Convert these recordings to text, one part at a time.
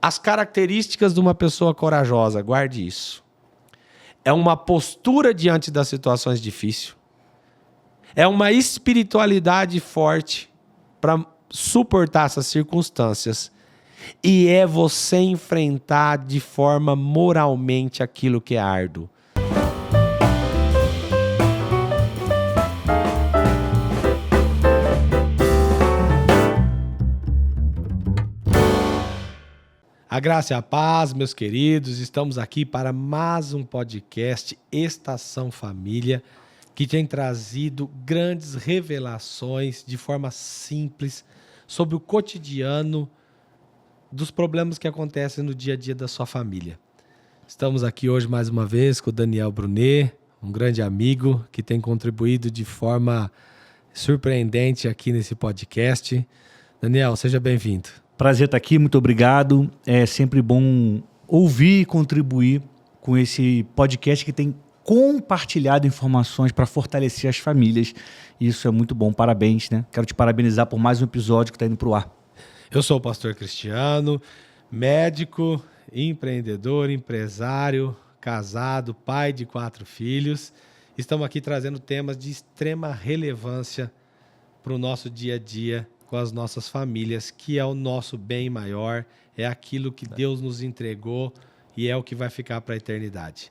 as características de uma pessoa corajosa, guarde isso. É uma postura diante das situações difíceis. É uma espiritualidade forte para suportar essas circunstâncias. E é você enfrentar de forma moralmente aquilo que é árduo. A graça e a paz, meus queridos, estamos aqui para mais um podcast Estação Família, que tem trazido grandes revelações de forma simples sobre o cotidiano dos problemas que acontecem no dia a dia da sua família. Estamos aqui hoje mais uma vez com o Daniel Brunet, um grande amigo que tem contribuído de forma surpreendente aqui nesse podcast. Daniel, seja bem-vindo. Prazer estar aqui, muito obrigado. É sempre bom ouvir e contribuir com esse podcast que tem compartilhado informações para fortalecer as famílias. Isso é muito bom, parabéns, né? Quero te parabenizar por mais um episódio que está indo para o ar. Eu sou o pastor Cristiano, médico, empreendedor, empresário, casado, pai de 4 filhos. Estamos aqui trazendo temas de extrema relevância para o nosso dia a dia com as nossas famílias, que é o nosso bem maior, é aquilo que Deus nos entregou e é o que vai ficar para a eternidade.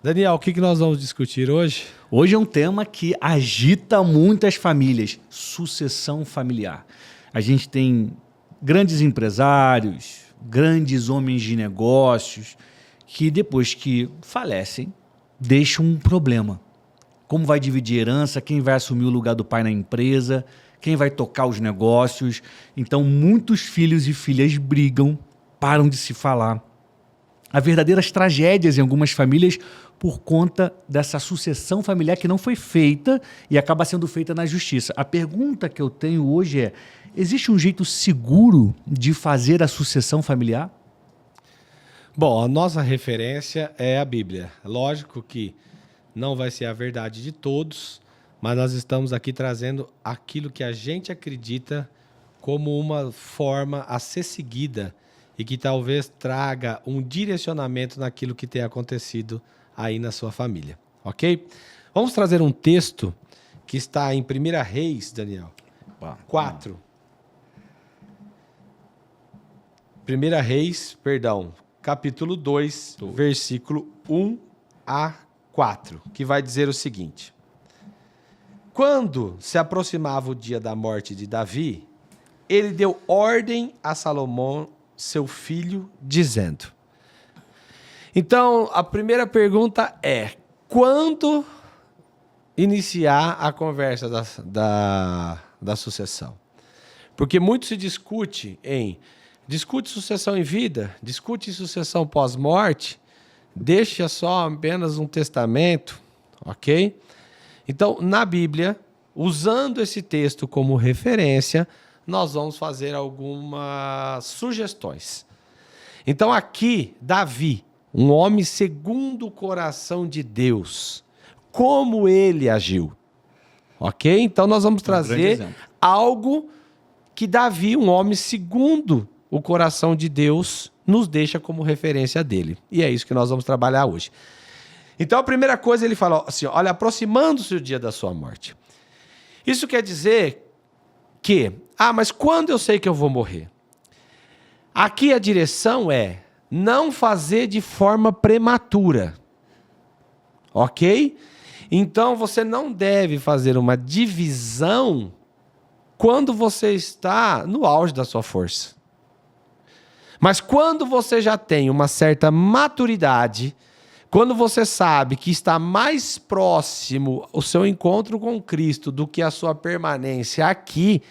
Daniel, o que nós vamos discutir hoje? Hoje é um tema que agita muitas famílias, sucessão familiar. A gente tem grandes empresários, grandes homens de negócios, que depois que falecem, deixam um problema. Como vai dividir herança, quem vai assumir o lugar do pai na empresa, quem vai tocar os negócios. Então, muitos filhos e filhas brigam, param de se falar. Há verdadeiras tragédias em algumas famílias por conta dessa sucessão familiar que não foi feita e acaba sendo feita na justiça. A pergunta que eu tenho hoje é: existe um jeito seguro de fazer a sucessão familiar? Bom, a nossa referência é a Bíblia. Lógico que não vai ser a verdade de todos, mas nós estamos aqui trazendo aquilo que a gente acredita como uma forma a ser seguida e que talvez traga um direcionamento naquilo que tem acontecido aí na sua família, ok? Vamos trazer um texto que está em 1 Reis, Daniel, 4. 1 Reis, capítulo 2, versículo 1 a 4, que vai dizer o seguinte: quando se aproximava o dia da morte de Davi, ele deu ordem a Salomão, seu filho, dizendo... Então, a primeira pergunta é: quando iniciar a conversa da sucessão? Porque muito se discute sucessão em vida, discute sucessão pós-morte, deixa só apenas um testamento, ok? Então, na Bíblia, usando esse texto como referência, nós vamos fazer algumas sugestões. Então, aqui, Davi, um homem segundo o coração de Deus, como ele agiu, ok? Então, nós vamos trazer algo que Davi, um homem segundo o coração de Deus, nos deixa como referência dele. E é isso que nós vamos trabalhar hoje. Então, a primeira coisa, ele fala assim: olha, aproximando-se o dia da sua morte. Isso quer dizer que, mas quando eu sei que eu vou morrer? Aqui a direção é não fazer de forma prematura, ok? Então, você não deve fazer uma divisão quando você está no auge da sua força. Mas quando você já tem uma certa maturidade, quando você sabe que está mais próximo o seu encontro com Cristo do que a sua permanência aqui,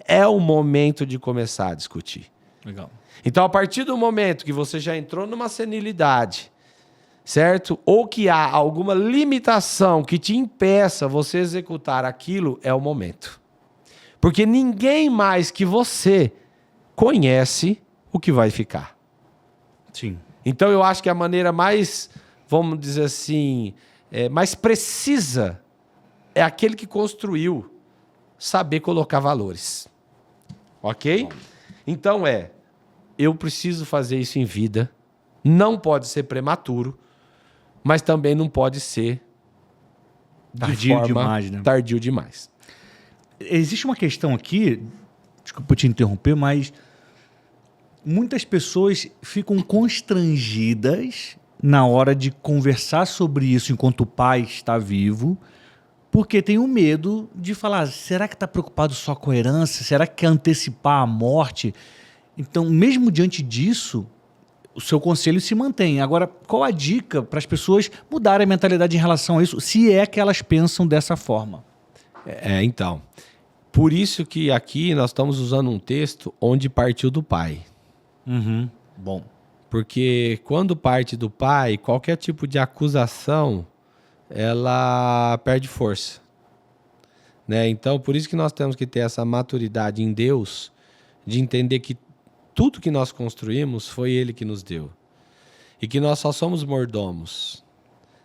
é o momento de começar a discutir. Legal. Então, a partir do momento que você já entrou numa senilidade, certo? Ou que há alguma limitação que te impeça você executar aquilo, é o momento. Porque ninguém mais que você conhece o que vai ficar. Sim. Então, eu acho que a maneira mais, vamos dizer assim, mais precisa é aquele que construiu saber colocar valores. Ok? Então, eu preciso fazer isso em vida. Não pode ser prematuro, mas também não pode ser Tardio demais, né? tardio demais. Existe uma questão aqui, desculpa te interromper, mas muitas pessoas ficam constrangidas na hora de conversar sobre isso enquanto o pai está vivo, porque tem o medo de falar, será que está preocupado só com a herança? Será que quer antecipar a morte? Então, mesmo diante disso, o seu conselho se mantém. Agora, qual a dica para as pessoas mudarem a mentalidade em relação a isso, se é que elas pensam dessa forma? Então, por isso que aqui nós estamos usando um texto onde partiu do pai. Bom. Porque quando parte do pai, qualquer tipo de acusação, ela perde força. Né? Então, por isso que nós temos que ter essa maturidade em Deus, de entender que tudo que nós construímos foi Ele que nos deu. E que nós só somos mordomos.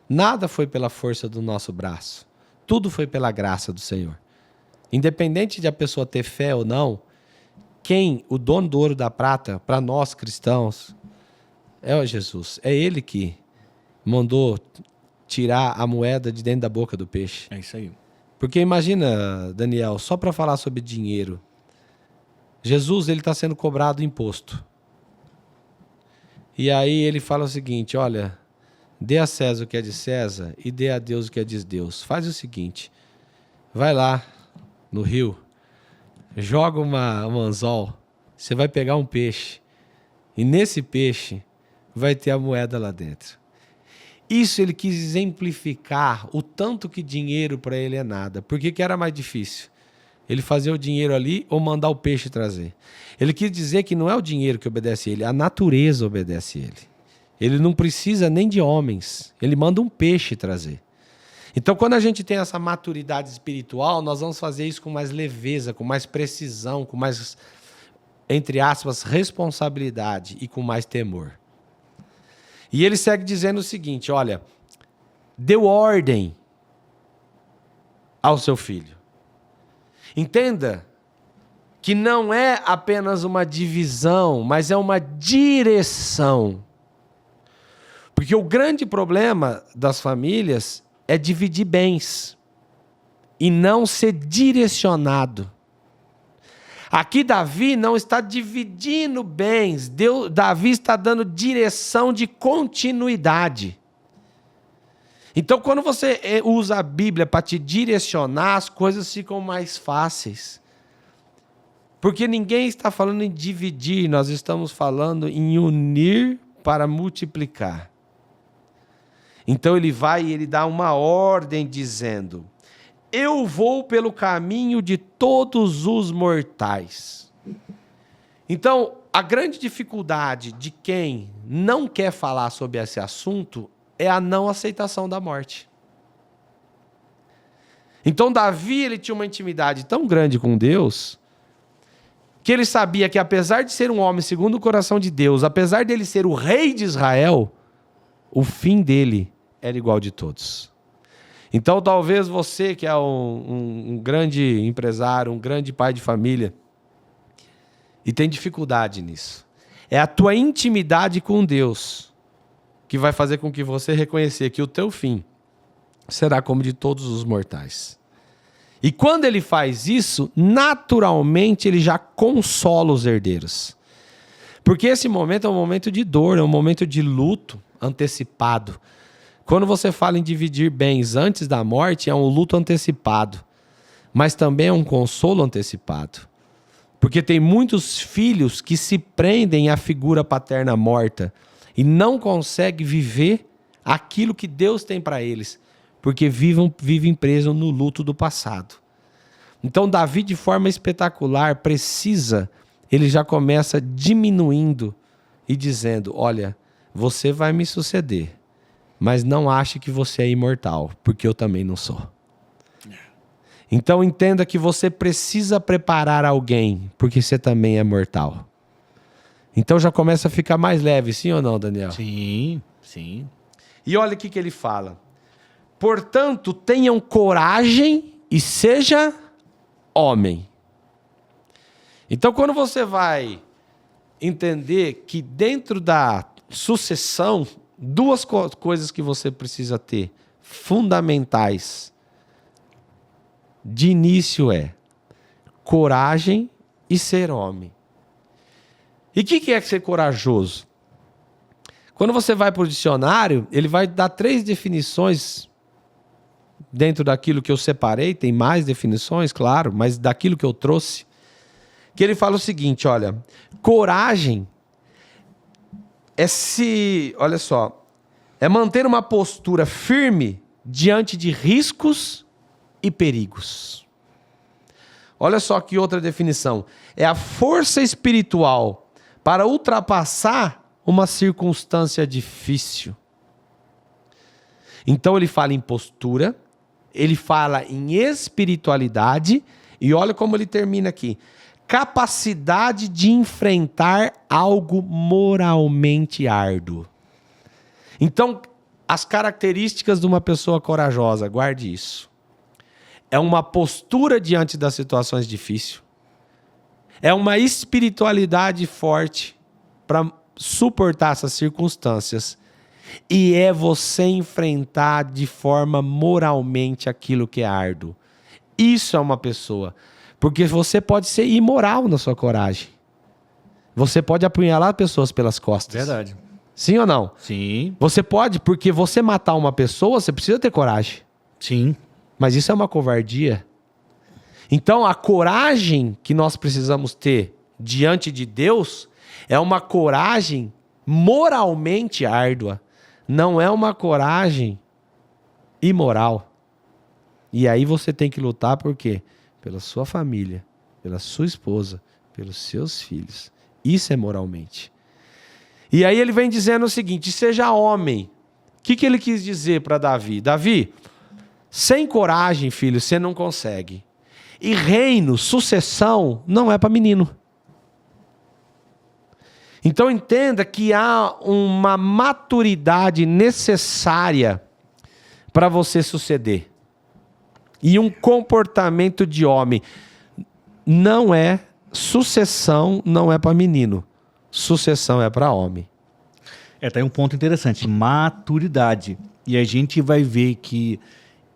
Nada foi pela força do nosso braço. Tudo foi pela graça do Senhor. Independente de a pessoa ter fé ou não, o dono do ouro e da prata, para nós cristãos, é o Jesus. É Ele que mandou tirar a moeda de dentro da boca do peixe. É isso aí. Porque imagina, Daniel, só para falar sobre dinheiro, Jesus ele está sendo cobrado imposto. E aí ele fala o seguinte, olha, dê a César o que é de César e dê a Deus o que é de Deus. Faz o seguinte, vai lá no rio, joga um anzol, você vai pegar um peixe e nesse peixe vai ter a moeda lá dentro. Isso ele quis exemplificar o tanto que dinheiro para ele é nada. Por que era mais difícil? Ele fazer o dinheiro ali ou mandar o peixe trazer? Ele quis dizer que não é o dinheiro que obedece ele, a natureza obedece ele. Ele não precisa nem de homens, ele manda um peixe trazer. Então, quando a gente tem essa maturidade espiritual, nós vamos fazer isso com mais leveza, com mais precisão, com mais, entre aspas, responsabilidade e com mais temor. E ele segue dizendo o seguinte, olha, deu ordem ao seu filho. Entenda que não é apenas uma divisão, mas é uma direção. Porque o grande problema das famílias é dividir bens e não ser direcionado. Aqui Davi não está dividindo bens, Davi está dando direção de continuidade. Então, quando você usa a Bíblia para te direcionar, as coisas ficam mais fáceis. Porque ninguém está falando em dividir, nós estamos falando em unir para multiplicar. Então ele vai e ele dá uma ordem dizendo: eu vou pelo caminho de todos os mortais. Então, a grande dificuldade de quem não quer falar sobre esse assunto é a não aceitação da morte. Então, Davi ele tinha uma intimidade tão grande com Deus que ele sabia que, apesar de ser um homem segundo o coração de Deus, apesar dele ser o rei de Israel, o fim dele era igual de todos. Então, talvez você que é um grande empresário, um grande pai de família, e tem dificuldade nisso. É a tua intimidade com Deus que vai fazer com que você reconhecer que o teu fim será como de todos os mortais. E quando ele faz isso, naturalmente ele já consola os herdeiros. Porque esse momento é um momento de dor, é um momento de luto antecipado. Quando você fala em dividir bens antes da morte, é um luto antecipado, mas também é um consolo antecipado. Porque tem muitos filhos que se prendem à figura paterna morta e não conseguem viver aquilo que Deus tem para eles, porque vivem presos no luto do passado. Então Davi, de forma espetacular, precisa, ele já começa diminuindo e dizendo: olha, você vai me suceder, mas não ache que você é imortal, porque eu também não sou. Então entenda que você precisa preparar alguém, porque você também é mortal. Então já começa a ficar mais leve, sim ou não, Daniel? Sim, sim. E olha o que ele fala. Portanto, tenham coragem e seja homem. Então quando você vai entender que dentro da sucessão, duas coisas que você precisa ter, fundamentais, de início coragem e ser homem. E o que é ser corajoso? Quando você vai para o dicionário, ele vai dar 3 definições dentro daquilo que eu separei, tem mais definições, claro, mas daquilo que eu trouxe, que ele fala o seguinte, olha, coragem olha só, é manter uma postura firme diante de riscos e perigos. Olha só que outra definição, é a força espiritual para ultrapassar uma circunstância difícil. Então ele fala em postura, ele fala em espiritualidade e olha como ele termina aqui. Capacidade de enfrentar algo moralmente árduo. Então, as características de uma pessoa corajosa, guarde isso. É uma postura diante das situações difíceis. É uma espiritualidade forte para suportar essas circunstâncias. E é você enfrentar de forma moralmente aquilo que é árduo. Isso é uma pessoa. Porque você pode ser imoral na sua coragem. Você pode apunhalar pessoas pelas costas. Verdade. Sim ou não? Sim. Você pode, porque você matar uma pessoa, você precisa ter coragem. Sim. Mas isso é uma covardia. Então, a coragem que nós precisamos ter diante de Deus é uma coragem moralmente árdua. Não é uma coragem imoral. E aí você tem que lutar por quê? Pela sua família, pela sua esposa, pelos seus filhos. Isso é moralmente. E aí ele vem dizendo o seguinte, seja homem. O que ele quis dizer para Davi? Davi, sem coragem, filho, você não consegue. E reino, sucessão, não é para menino. Então entenda que há uma maturidade necessária para você suceder. E um comportamento de homem. Sucessão não é para menino. Sucessão é para homem. Tá aí um ponto interessante, maturidade. E a gente vai ver que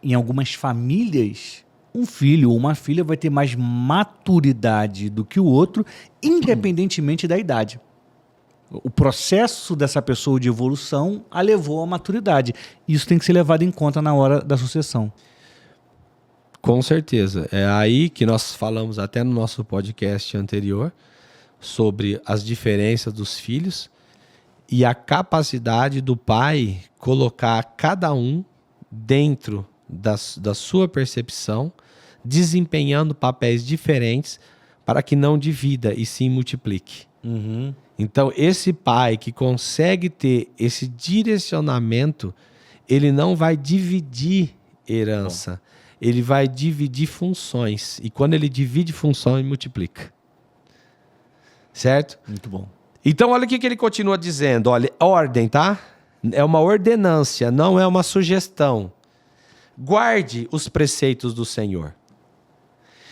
em algumas famílias, um filho ou uma filha vai ter mais maturidade do que o outro, independentemente da idade. O processo dessa pessoa de evolução a levou à maturidade. Isso tem que ser levado em conta na hora da sucessão. Com certeza. É aí que nós falamos até no nosso podcast anterior sobre as diferenças dos filhos e a capacidade do pai colocar cada um dentro da sua percepção, desempenhando papéis diferentes para que não divida e sim multiplique. Uhum. Então, esse pai que consegue ter esse direcionamento, ele não vai dividir herança, ele vai dividir funções. E quando ele divide funções, ele multiplica. Certo? Muito bom. Então, olha o que ele continua dizendo. Olha, ordem, tá? É uma ordenância, não é uma sugestão. Guarde os preceitos do Senhor.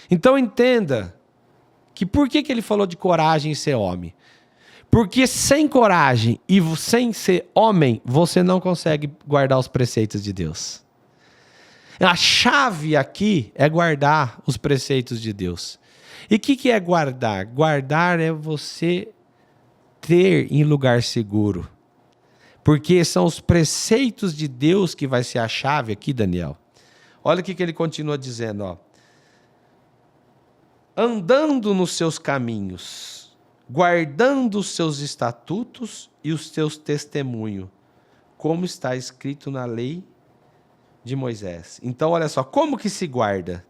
Então, entenda que por que ele falou de coragem e ser homem? Porque sem coragem e sem ser homem, você não consegue guardar os preceitos de Deus. A chave aqui é guardar os preceitos de Deus. E o que é guardar? Guardar é você ter em lugar seguro. Porque são os preceitos de Deus que vai ser a chave aqui, Daniel. Olha o que ele continua dizendo, ó. Andando nos seus caminhos, guardando os seus estatutos e os teus testemunhos, como está escrito na lei de Moisés. Então, olha só, como que se guarda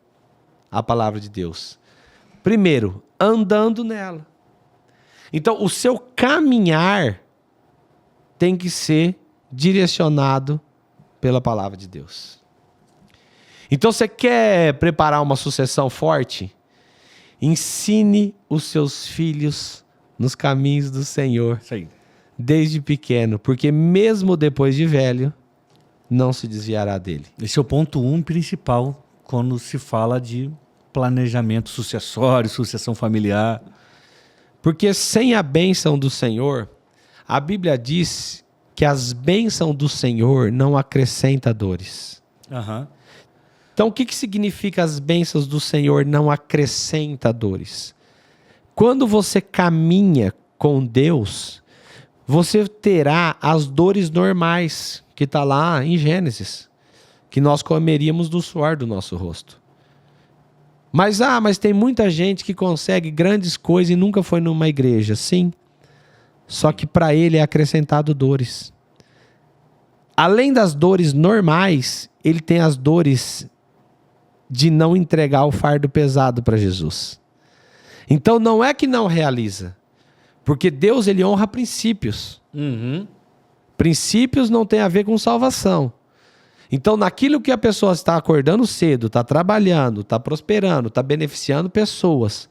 a palavra de Deus? Primeiro, andando nela. Então, o seu caminhar tem que ser direcionado pela palavra de Deus. Então, você quer preparar uma sucessão forte? Ensine os seus filhos nos caminhos do Senhor. Isso aí. Desde pequeno, porque mesmo depois de velho, não se desviará dele. Esse é o ponto 1 principal quando se fala de planejamento sucessório, sucessão familiar. Porque sem a bênção do Senhor, a Bíblia diz que as bênçãos do Senhor não acrescentam dores. Aham. Então, o que significa as bênçãos do Senhor não acrescentam dores? Quando você caminha com Deus, você terá as dores normais, que está lá em Gênesis, que nós comeríamos do suor do nosso rosto. Mas tem muita gente que consegue grandes coisas e nunca foi numa igreja. Sim, só que para ele é acrescentado dores. Além das dores normais, ele tem as dores de não entregar o fardo pesado para Jesus. Então não é que não realiza, porque Deus ele honra princípios. Princípios não tem a ver com salvação. Então naquilo que a pessoa está acordando cedo, está trabalhando, está prosperando, está beneficiando pessoas,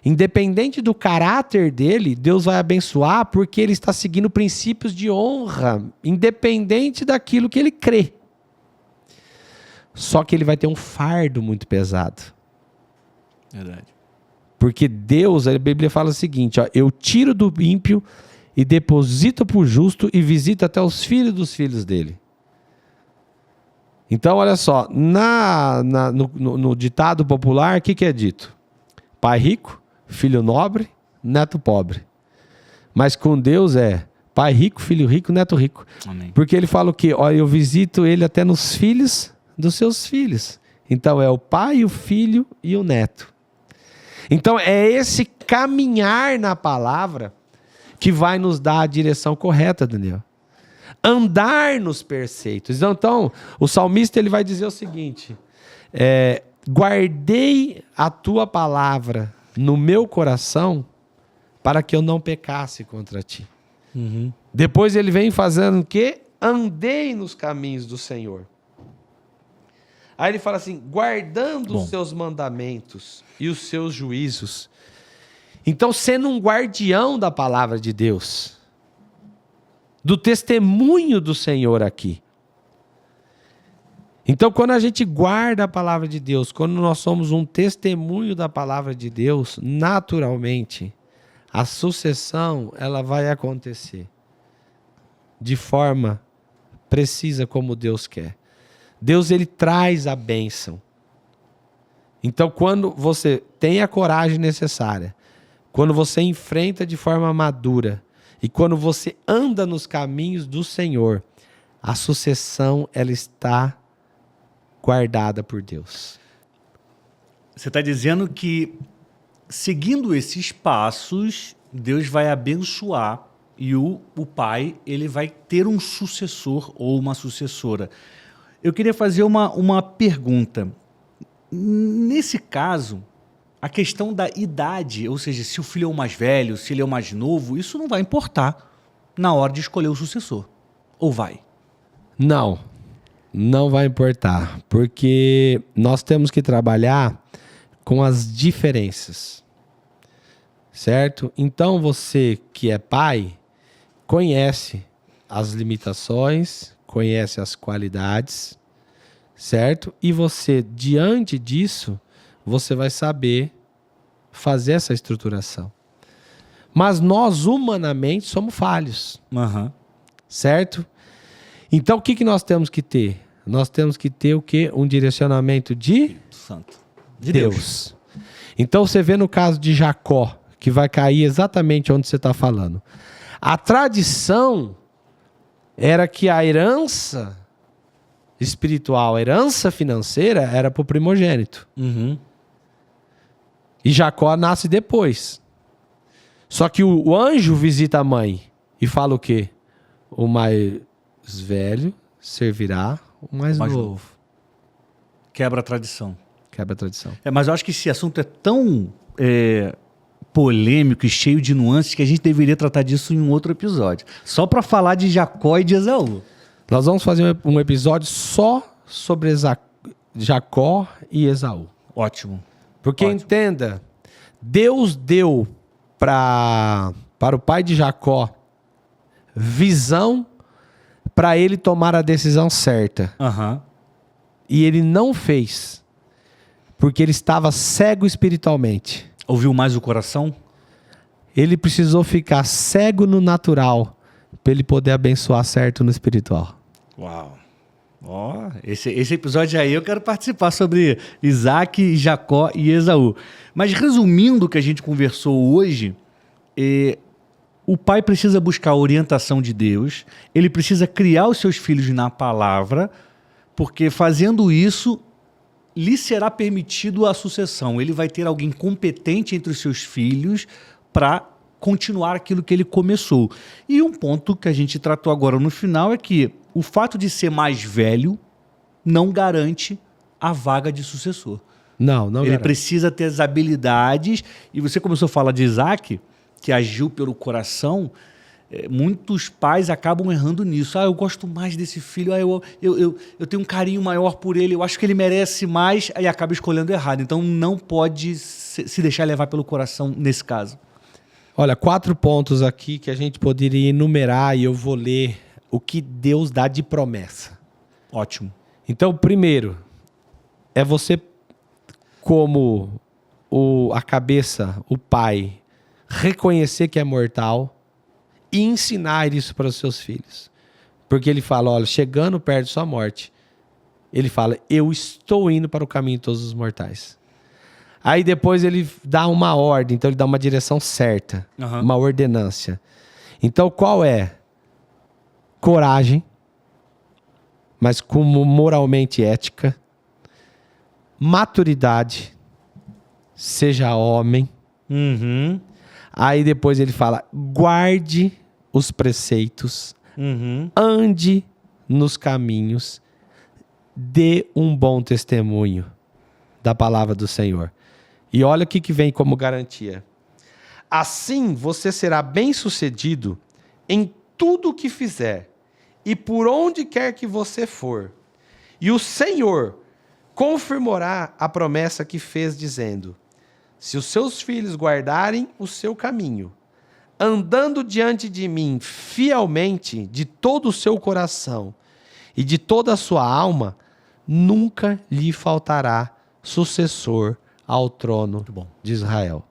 independente do caráter dele, Deus vai abençoar porque ele está seguindo princípios de honra, independente daquilo que ele crê. Só que ele vai ter um fardo muito pesado. Verdade. Porque Deus, a Bíblia fala o seguinte, ó, eu tiro do ímpio e deposito para o justo e visito até os filhos dos filhos dele. Então, olha só, no ditado popular, o que é dito? Pai rico, filho nobre, neto pobre. Mas com Deus é pai rico, filho rico, neto rico. Amém. Porque ele fala o quê? Olha, eu visito ele até nos filhos dos seus filhos. Então é o pai, o filho e o neto. Então é esse caminhar na palavra que vai nos dar a direção correta, Daniel. Andar nos preceitos. Então o salmista ele vai dizer o seguinte, guardei a tua palavra no meu coração para que eu não pecasse contra ti. Depois ele vem fazendo o quê? Andei nos caminhos do Senhor. Aí ele fala assim, guardando os seus mandamentos e os seus juízos. Então, sendo um guardião da palavra de Deus, do testemunho do Senhor aqui. Então, quando a gente guarda a palavra de Deus, quando nós somos um testemunho da palavra de Deus, naturalmente, a sucessão ela vai acontecer de forma precisa como Deus quer. Deus ele traz a bênção. Então, quando você tem a coragem necessária, quando você enfrenta de forma madura e quando você anda nos caminhos do Senhor, a sucessão ela está guardada por Deus. Você está dizendo que, seguindo esses passos, Deus vai abençoar e o pai ele vai ter um sucessor ou uma sucessora. Eu queria fazer uma pergunta. Nesse caso, a questão da idade, ou seja, se o filho é o mais velho, se ele é o mais novo, isso não vai importar na hora de escolher o sucessor. Ou vai? Não vai importar, porque nós temos que trabalhar com as diferenças, certo? Então você que é pai, conhece as limitações, conhece as qualidades, certo? E você, diante disso, você vai saber fazer essa estruturação. Mas nós, humanamente, somos falhos, certo? Então, o que nós temos que ter? Nós temos que ter o quê? Um direcionamento de Santo. De Deus. Então, você vê no caso de Jacó, que vai cair exatamente onde você está falando. A tradição era que a herança espiritual, a herança financeira era para o primogênito. E Jacó nasce depois. Só que o anjo visita a mãe e fala o quê? O mais velho servirá o mais novo. Quebra a tradição. Quebra a tradição. Mas eu acho que esse assunto é tão polêmico e cheio de nuances que a gente deveria tratar disso em um outro episódio. Só para falar de Jacó e de Esaú. Nós vamos fazer um episódio só sobre Jacó e Esaú. Ótimo. Porque entenda, Deus deu para o pai de Jacó visão para ele tomar a decisão certa. E ele não fez, porque ele estava cego espiritualmente. Ouviu mais o coração? ele precisou ficar cego no natural para ele poder abençoar certo no espiritual. Uau! Ó, esse episódio aí eu quero participar sobre Isaac, Jacó e Esaú. Mas resumindo o que a gente conversou hoje, o pai precisa buscar a orientação de Deus, ele precisa criar os seus filhos na palavra, porque fazendo isso, lhe será permitido a sucessão. Ele vai ter alguém competente entre os seus filhos para continuar aquilo que ele começou. E um ponto que a gente tratou agora no final é que o fato de ser mais velho não garante a vaga de sucessor. Não Ele garante. precisa ter as habilidades. E você começou a falar de Isaac, que agiu pelo coração. Muitos pais acabam errando nisso. Eu gosto mais desse filho. Eu tenho um carinho maior por ele. Eu acho que ele merece mais. Aí acaba escolhendo errado. Então não pode se deixar levar pelo coração nesse caso. Olha, 4 pontos aqui que a gente poderia enumerar e eu vou ler o que Deus dá de promessa. Ótimo. Então, primeiro, é você, como a cabeça, o pai, reconhecer que é mortal e ensinar isso para os seus filhos. Porque ele fala, olha, chegando perto de sua morte, ele fala, eu estou indo para o caminho de todos os mortais. Aí depois ele dá uma ordem, então ele dá uma direção certa, uma ordenância. Então qual é? Coragem, mas como moralmente ética, maturidade, seja homem. Aí depois ele fala, guarde os preceitos, ande nos caminhos, dê um bom testemunho da palavra do Senhor. E olha o que vem como garantia. Assim você será bem-sucedido em tudo o que fizer e por onde quer que você for. E o Senhor confirmará a promessa que fez, dizendo, se os seus filhos guardarem o seu caminho, andando diante de mim fielmente de todo o seu coração e de toda a sua alma, nunca lhe faltará sucessor ao trono de Israel.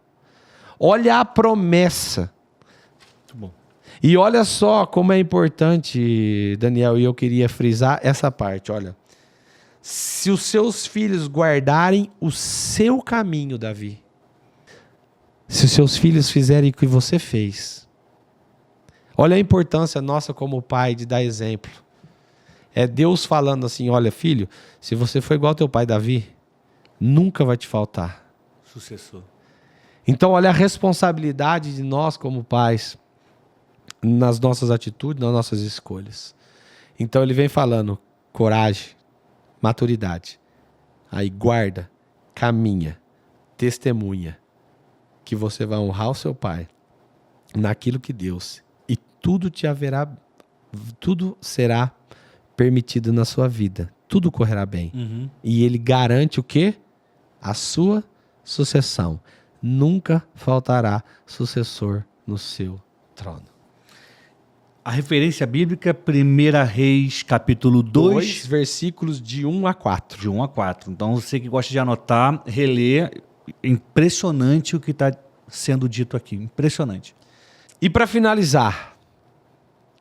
Olha a promessa. Muito bom. E olha só como é importante, Daniel, e eu queria frisar essa parte, olha. Se os seus filhos guardarem o seu caminho, Davi, se os seus filhos fizerem o que você fez, olha a importância nossa como pai de dar exemplo. É Deus falando assim, olha filho, se você for igual ao teu pai Davi, nunca vai te faltar sucessor. Então olha a responsabilidade de nós como pais nas nossas atitudes, nas nossas escolhas. Então ele vem falando coragem, maturidade. Aí guarda, caminha, testemunha, que você vai honrar o seu pai naquilo que Deus, e tudo será permitido na sua vida. Tudo correrá bem. E ele garante o quê? A sua sucessão. Nunca faltará sucessor no seu trono. A referência bíblica, 1 Reis, capítulo 2, versículos de 1 a 4. De 1 a 4. Então, você que gosta de anotar, reler, é impressionante o que está sendo dito aqui. Impressionante. E para finalizar,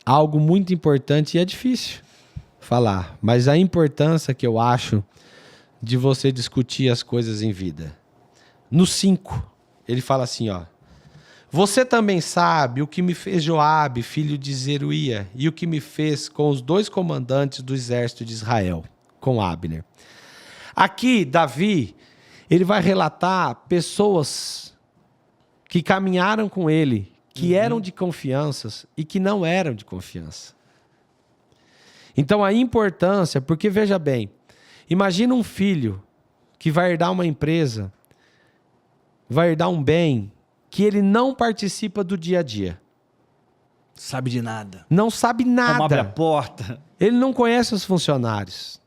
algo muito importante, e é difícil falar, mas a importância que eu acho de você discutir as coisas em vida. No 5, ele fala assim, ó. Você também sabe o que me fez Joabe, filho de Zeruia, e o que me fez com os 2 comandantes do exército de Israel, com Abner. Aqui, Davi, ele vai relatar pessoas que caminharam com ele, que eram de confiança e que não eram de confiança. Então a importância, porque veja bem, imagina um filho que vai herdar uma empresa, vai herdar um bem, que ele não participa do dia a dia. Sabe de nada. Não sabe nada. Não abre a porta. Ele não conhece os funcionários.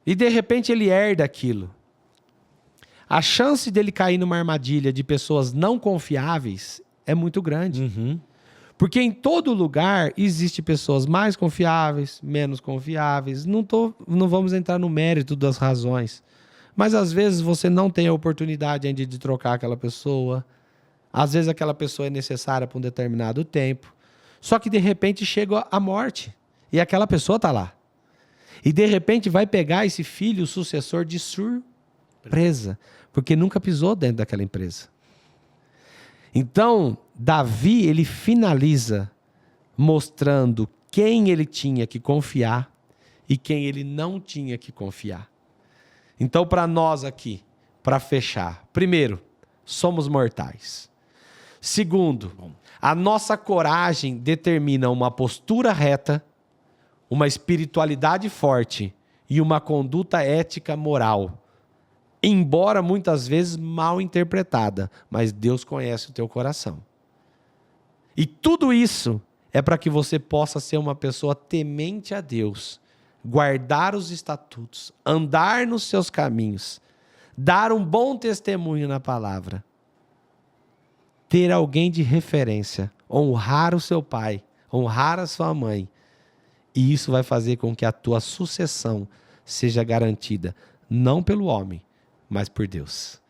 E de repente ele herda aquilo. A chance dele cair numa armadilha de pessoas não confiáveis é muito grande. Porque em todo lugar existe pessoas mais confiáveis, menos confiáveis. Não vamos entrar no mérito das razões. Mas às vezes você não tem a oportunidade ainda de trocar aquela pessoa. Às vezes aquela pessoa é necessária para um determinado tempo. Só que de repente chega a morte e aquela pessoa está lá. E de repente vai pegar esse filho, o sucessor, de surpresa, porque nunca pisou dentro daquela empresa. Então, Davi, ele finaliza mostrando quem ele tinha que confiar e quem ele não tinha que confiar. Então, para nós aqui, para fechar, primeiro, somos mortais. Segundo, a nossa coragem determina uma postura reta, uma espiritualidade forte e uma conduta ética moral, embora muitas vezes mal interpretada, mas Deus conhece o teu coração. E tudo isso é para que você possa ser uma pessoa temente a Deus, guardar os estatutos, andar nos seus caminhos, dar um bom testemunho na palavra, ter alguém de referência, honrar o seu pai, honrar a sua mãe. E isso vai fazer com que a tua sucessão seja garantida, não pelo homem, mas por Deus.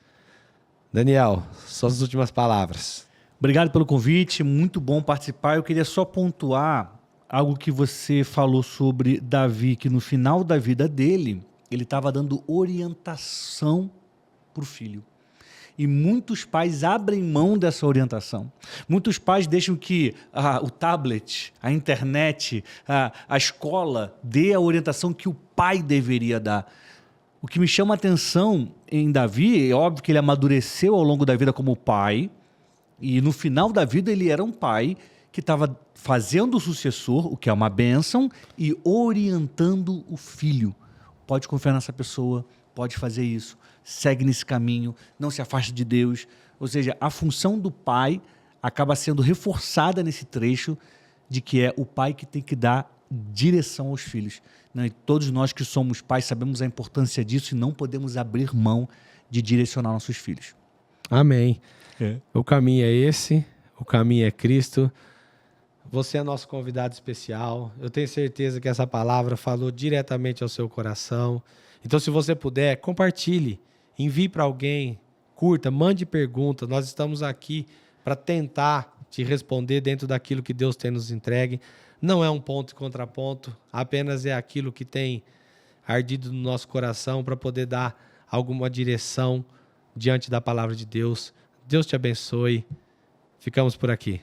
Daniel, suas últimas palavras. Obrigado pelo convite, muito bom participar. Eu queria só pontuar algo que você falou sobre Davi, que no final da vida dele, ele estava dando orientação para o filho. E muitos pais abrem mão dessa orientação. Muitos pais deixam que o tablet, a internet, a escola dê a orientação que o pai deveria dar. O que me chama a atenção em Davi, é óbvio que ele amadureceu ao longo da vida como pai, e no final da vida ele era um pai que estava fazendo o sucessor, o que é uma bênção, e orientando o filho. Pode confiar nessa pessoa, pode fazer isso, segue nesse caminho, não se afaste de Deus. Ou seja, a função do pai acaba sendo reforçada nesse trecho de que é o pai que tem que dar direção aos filhos. E todos nós que somos pais sabemos a importância disso e não podemos abrir mão de direcionar nossos filhos. Amém. O caminho é esse, o caminho é Cristo. Você é nosso convidado especial. Eu tenho certeza que essa palavra falou diretamente ao seu coração. Então, se você puder, compartilhe, envie para alguém, curta, mande perguntas. Nós estamos aqui para tentar te responder dentro daquilo que Deus tem nos entregue. Não é um ponto e contraponto, apenas é aquilo que tem ardido no nosso coração para poder dar alguma direção diante da palavra de Deus. Deus te abençoe. Ficamos por aqui.